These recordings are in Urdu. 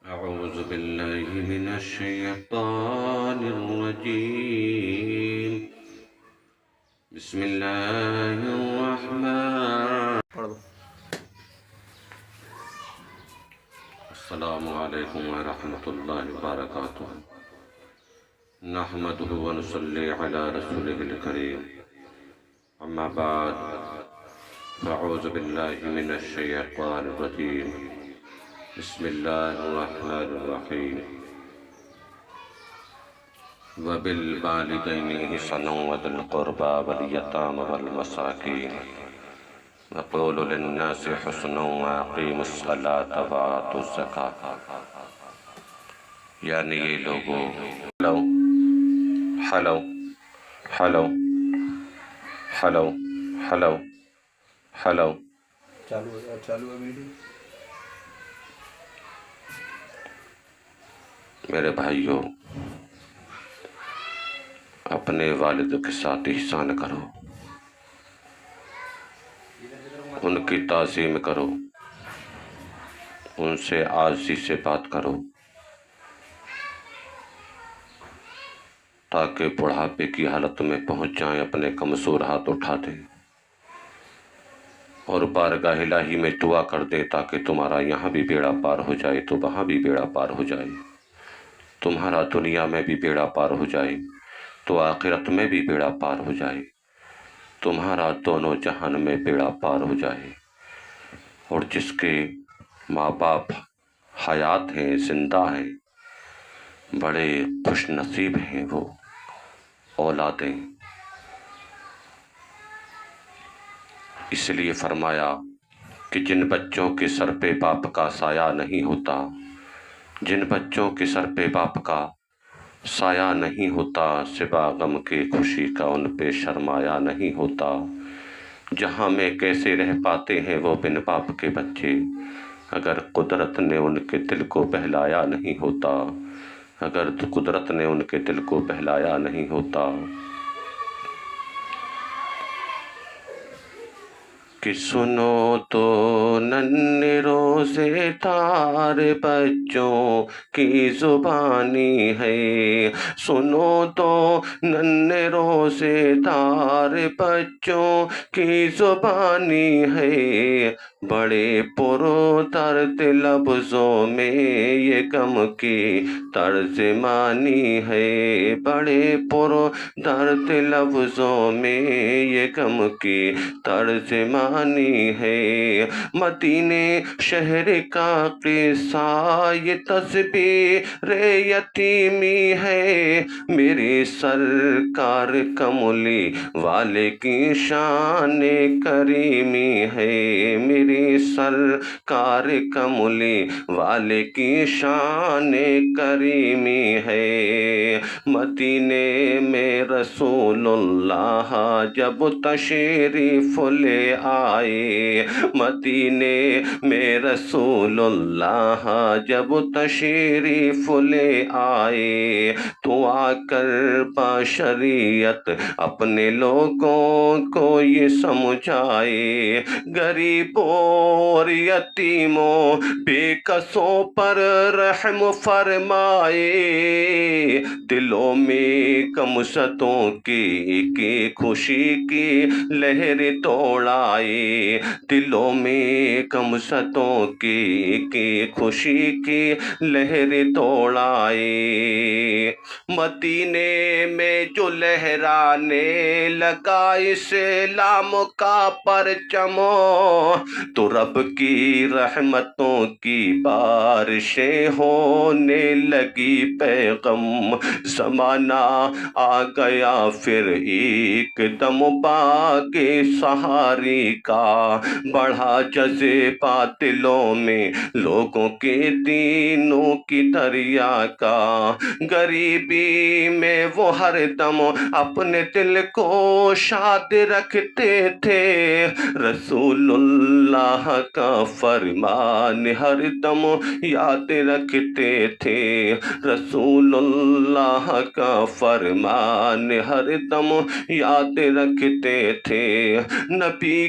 أعوذ بالله من الشيطان الرجيم بسم الله الرحمن السلام عليكم ورحمة الله وبركاته نحمده ونصلي على رسوله الكريم أما بعد فأعوذ بالله من الشيطان الرجيم بسم الله الرحمن الرحيم وبالوالدين إحسانا وذي القربى واليتامى والمساكين وقولوا للناس حسنا وأقيموا الصلاة وآتوا الزكاة. یعنی یہ لوگوں hello hello hello hello hello hello چالو ہے ویڈیو. میرے بھائیوں، اپنے والد کے ساتھ احسان کرو، ان کی تعظیم کرو، ان سے عاجزی سے بات کرو تاکہ بڑھاپے کی حالت میں پہنچ جائیں اپنے کمزور ہاتھ اٹھا دیں اور بارگاہ الہی میں دعا کر دیں تاکہ تمہارا یہاں بھی بیڑا پار ہو جائے تو وہاں بھی بیڑا پار ہو جائے، تمہارا دنیا میں بھی بیڑا پار ہو جائے تو آخرت میں بھی بیڑا پار ہو جائے، تمہارا دونوں جہان میں بیڑا پار ہو جائے. اور جس کے ماں باپ حیات ہیں، زندہ ہیں، بڑے خوش نصیب ہیں وہ اولادیں. اس لیے فرمایا کہ جن بچوں کے سر پہ باپ کا سایہ نہیں ہوتا، جن بچوں کے سر پہ باپ کا سایہ نہیں ہوتا، سوا غم کے خوشی کا ان پہ شرمایا نہیں ہوتا. جہاں میں کیسے رہ پاتے ہیں وہ بن باپ کے بچے، اگر قدرت نے ان کے دل کو بہلایا نہیں ہوتا، اگر قدرت نے ان کے دل کو بہلایا نہیں ہوتا. کہ سنو تو ننھے روزے دار بچوں کی زبانی ہے، سنو تو ننھے روزے دار بچوں کی زبانی ہے. بڑے پردرد لفظوں میں یہ غم کی ترجمانی ہے، بڑے پردرد لفظوں میں یہ غم کی ترجمانی ہے. مدینے شہر کا قصہ یہ تصویر یتیمی ہے، میری سرکار کملی والے کی شان کریمی ہے، میری سرکار کملی والے کی شان کریمی ہے. مدینے میں رسول اللہ جب تشریف لے آئے، مدینے میں رسول اللہ جب تشریف لے آئے تو آ کر بشریت اپنے لوگوں کو یہ سمجھائے، غریبوں اور یتیموں بے کسوں پر رحم فرمائے، دلوں میں کمستوں کی خوشی کی لہر دوڑائے، دلوں میں کمستوں کی خوشی کی لہر دوڑائے. مدینے میں جو لہرانے لگا اسلام کا پرچم تو رب کی رحمتوں کی بارشیں ہونے لگی. پیغم زمانہ آ گیا پھر ایک دم باغ سہاری کا، بڑھا جذبہ دلوں میں لوگوں کے دینوں کی دریا کا. غریبی میں وہ ہر دم اپنے دل کو شاد رکھتے تھے، رسول اللہ کا فرمان ہر دم یاد رکھتے تھے، رسول اللہ کا فرمان ہر دم یاد رکھتے تھے. نبی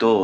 2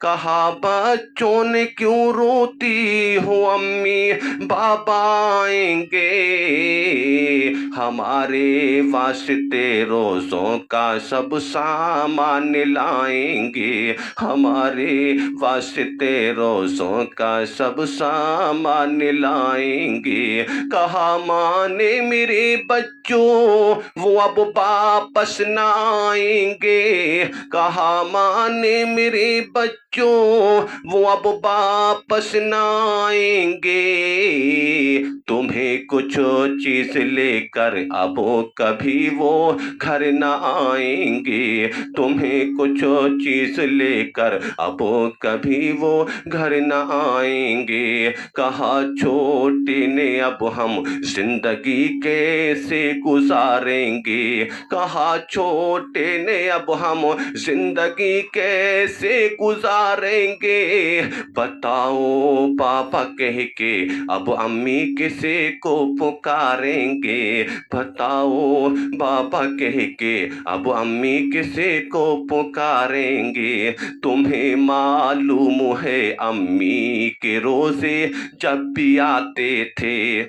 کہا بچوں نے کیوں روتی ہو امی بابا آئیں گے، ہمارے واسطے روزوں کا سب سامان لائیں گے، ہمارے واسطے روزوں کا سب سامان لائیں گے، کہا ماں نے میرے بچوں وہ اب واپس نہ آئیں گے، کہا ماں نے میرے بچوں وہ اب واپس نہ آئیں گے، تمہیں کچھ چیز لے کر اب کبھی وہ گھر نہ آئیں گے، تمہیں کچھ چیز لے کر اب کبھی وہ گھر نہ آئیں گے، کہا چھوٹے نے اب ہم زندگی کیسے گزاریں گے، کہا چھوٹے نے اب ہم زندگی کیسے گزاریں گے، بتاؤ پاپا کہہ کے اب امی کسے کو پکاریں گے، بتاؤ پاپا کہہ کے اب امی کسے کو پکاریں گے، تمہیں معلوم ہے امی کے روزے جب بھی آتے تھے،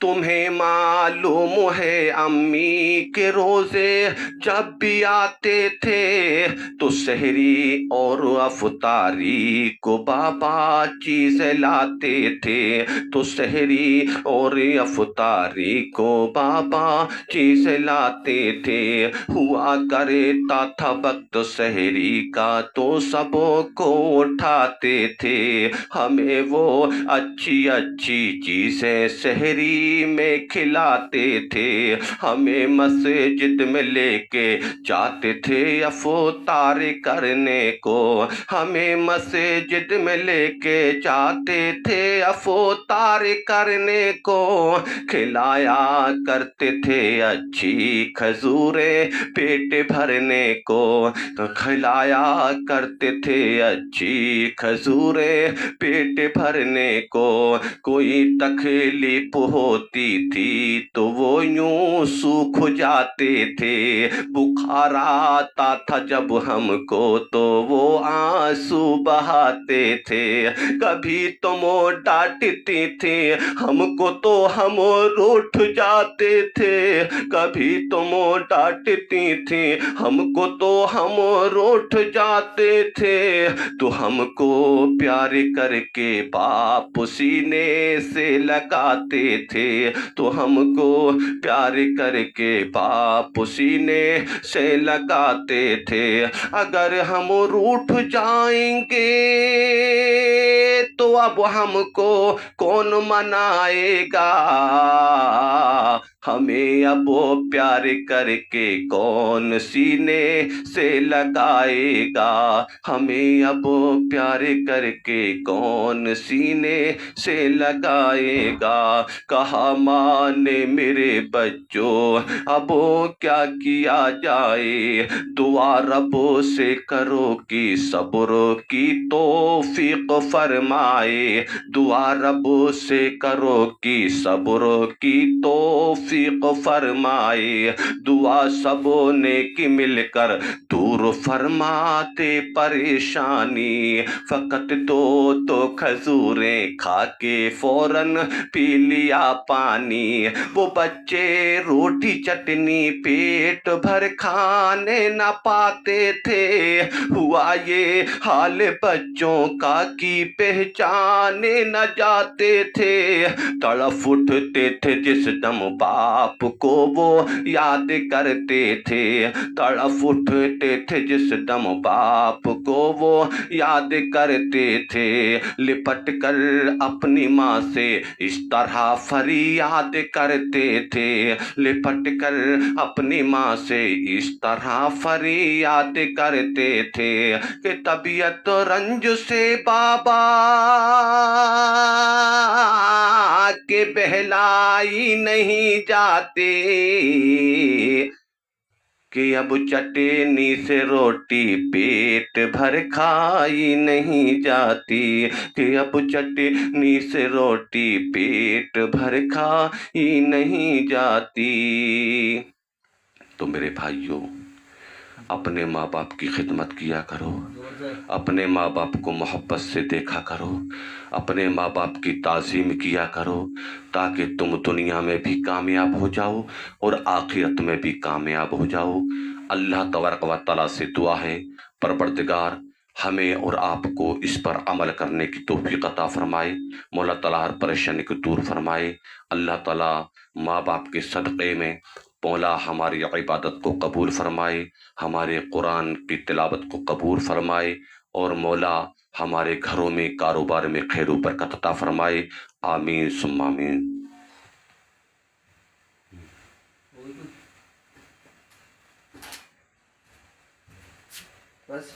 تمہیں معلوم ہے امی کے روزے جب بھی آتے تھے تو سحری اور افطاری کو بابا چیزیں لاتے تھے، تو سحری اور افطاری کو بابا چیزیں لاتے تھے، ہوا کرتا تھا وقت سحری کا تو سب کو اٹھاتے تھے، ہمیں وہ اچھی اچھی چیزیں سحری میں کھلاتے تھے، ہمیں مسجد میں لے کے جاتے تھے افطار کرنے کو، ہمیں مسجد میں لے کے جاتے تھے افطار کرنے کو، کھلایا کرتے تھے اچھی کھجوریں پیٹ بھرنے کو، کھلایا کرتے تھے اچھی کھجوریں پیٹ بھرنے کو، کوئی تکلیف ہوتی تھی تو وہ یوں سوکھ جاتے تھے، بخار آتا تھا جب ہم کو تو وہ آنسو بہاتے تھے، کبھی تم ڈانٹتی تھی ہم کو تو ہم روٹھ جاتے تھے، کبھی تم ڈانٹتی تھی ہم کو تو ہم روٹھ جاتے تھے، تو ہم کو پیار کر کے باپ سینے سے لگاتے تھے، تو ہم کو پیار کر کے باپ سینے سے لگاتے تھے، اگر ہم روٹھ جائیں گے تو اب ہم کو کون منائے گا، ہمیں اب پیار کر کے کون سینے سے لگائے گا، ہمیں اب پیار کر کے کون سینے سے لگائے گا، کہا ماں نے میرے بچوں اب کیا کیا جائے، دعا رب سے کرو کہ صبر کی توفیق فرمائے، دعا رب سے کرو کہ صبر کی توفیق فرمائے، دعا سب نے کی مل کر دور فرماتے پریشانی، فقط دو کھجوریں کھا کے فوراً پی لیا پانی، وہ بچے روٹی چٹنی پیٹ بھر کھانے نہ پاتے تھے، ہوا یہ حال بچوں کا کہ پہچانے نہ جاتے تھے، تڑپ اٹھتے تھے جس دم باپ کو وہ یاد کرتے تھے، تڑپ اٹھتے تھے جس دم باپ کو وہ یاد کرتے تھے، لپٹ کر اپنی ماں سے اس طرح فریاد کرتے تھے، لپٹ کر اپنی ماں سے اس طرح فریاد کرتے تھے کہ طبیعت رنج سے بابا کے بہلائی نہیں جاتے، کہ اب چٹنی سے روٹی پیٹ بھر کھائی نہیں جاتی، کہ اب چٹنی سے روٹی پیٹ بھر کھائی نہیں جاتی۔ تو میرے بھائیوں، اپنے ماں باپ کی خدمت کیا کرو، زور سے اپنے ماں باپ کو محبت سے دیکھا کرو، اپنے ماں باپ کی تعظیم کیا کرو، تاکہ تم دنیا میں بھی کامیاب ہو جاؤ اور آخرت میں بھی کامیاب ہو جاؤ۔ اللہ تبارک و تعالیٰ سے دعا ہے، پروردگار ہمیں اور آپ کو اس پر عمل کرنے کی توفیق عطا فرمائے، مولا تعالیٰ ہر پریشانی کو دور فرمائے۔ اللہ تعالیٰ ماں باپ کے صدقے میں مولا ہماری عبادت کو قبول فرمائے، ہمارے قرآن کی تلاوت کو قبول فرمائے، اور مولا ہمارے گھروں میں کاروبار میں خیر و برکت عطا فرمائے۔ آمین ثم آمین۔ بس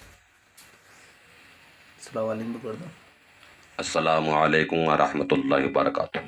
السلام علیکم کر دو۔ السلام علیکم ورحمۃ اللہ وبرکاتہ۔